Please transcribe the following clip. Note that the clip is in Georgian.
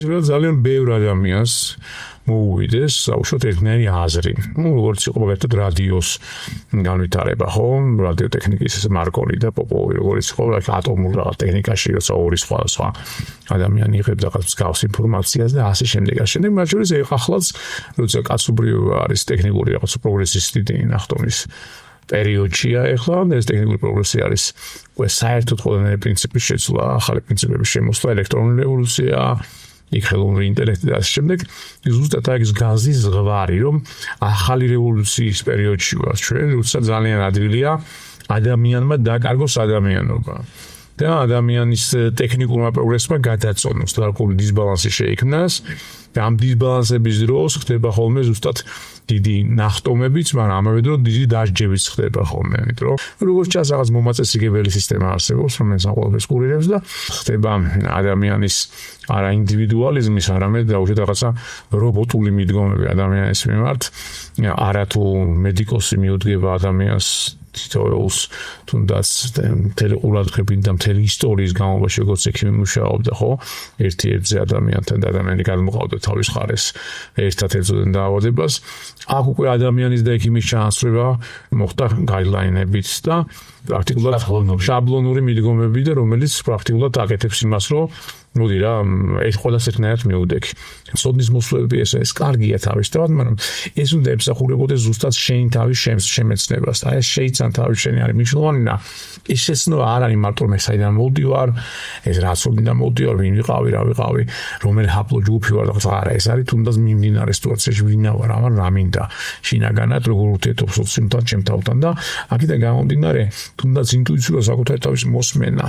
ძალიან ბევრ ადამიანს მოუვიდეს საუბრობთ ერთნაირი აზრი. როგორც იყო მაგალითად რადიოს განვითარება, ხო? რადიოტექნიკის მარკოლი და პოპოვი, როგორც იყო ატომურ ტექნიკაში, როცა ორი სხვა ადამიანი იღებს რაღაც მსგავს ინფორმაციას და ასე შემდეგ. შემდეგ მათ შორის ახლაც, როცა კაცობრიობა არის ტექნიკური რაღაც პროგრესისტი ნახტომის პერიოდშია ეხლა ეს ტექნიკური პროგრესი არის უკვე საერთოდ ყველანაირი პრინციპის შეცვლა, ახალი პრინციპების შემოსვლა, ელექტრონული რევოლუცია, ხელოვნური ინტელექტი და ასე შემდეგ. ზუსტად ეს გაზის ზღვარი, რომ ახალი რევოლუციის პერიოდში ვართ ჩვენ, როცა ძალიან ადვილია ადამიანმა დაკარგოს ადამიანობა. და ადამიანის ტექნიკურმა პროგრესმა გადაწონოს, გარკვეული დისბალანსი შეიქმნას. და ამ დისბალანსების დროს ხდება ხოლმე ზუსტად დიდი ნახტომებიც, მაგრამ ამავე დროს დიდი დასჯებიც ხდება ხოლმე, იმიტომ რომ როგორც ჩანს რაღაც მომაწესრიგებელი სისტემა არსებობს, რომელიც ამ ყველაფერს კურირებს და ხდება ადამიანის არა ინდივიდუალიზმის, არამედ დაუშვათ რაღაცა რობოტული მიდგომები ადამიანის მიმართ, არათუ მედიკოსი მიუდგება ადამიანს თითოეულს თუნდაც მთელი ყურადღებით და მთელი ისტორიის განმავლობაში როგორც ექიმი მუშაობდა, ხო? ერთ-ერთზე ადამიანთან და ადამიანი გადმოყავდა თავის ხარეს ერთად ეწოდნენ დაავადებას. აქ უკვე ადამიანის და ექიმის ჩაასწრება მოხდა გაიდლაინებით და პრაქტიკულად შაბლონური მიდგომები და რომელიც პრაქტიკულად აკეთებს იმას, რომ მოდი რა, ეს ყველას ერთნაირად მიუდექი. ცოდნის მოსვლები ეს კარგია თავისთავად, მაგრამ ეს უნდა ემსახურებოდეს ზუსტად შენი თავის შემეცნებას. და ეს შეიცან თავის შენი არის მნიშვნელოვანი და ეს შეცნობა არ არის მარტო მე საიდან მოვდივარ, ეს რაცოდნიდან მოვდივარ, ვინ ვიყავი, რა ვიყავი, რომელი ჰაპლოჯგუფი ვარ, რაღაც არა, ეს არის თუნდაც მიმდინარე სიტუაციაში ვინა ვარ, ამან რა მინდა. შინაგანად როგორ ურთიერთობ სოციუმთან, ჩემ თავთან და აქედან გამომდინარე თუნდაც ინტუიციურად საკუთარი თავის მოსმენა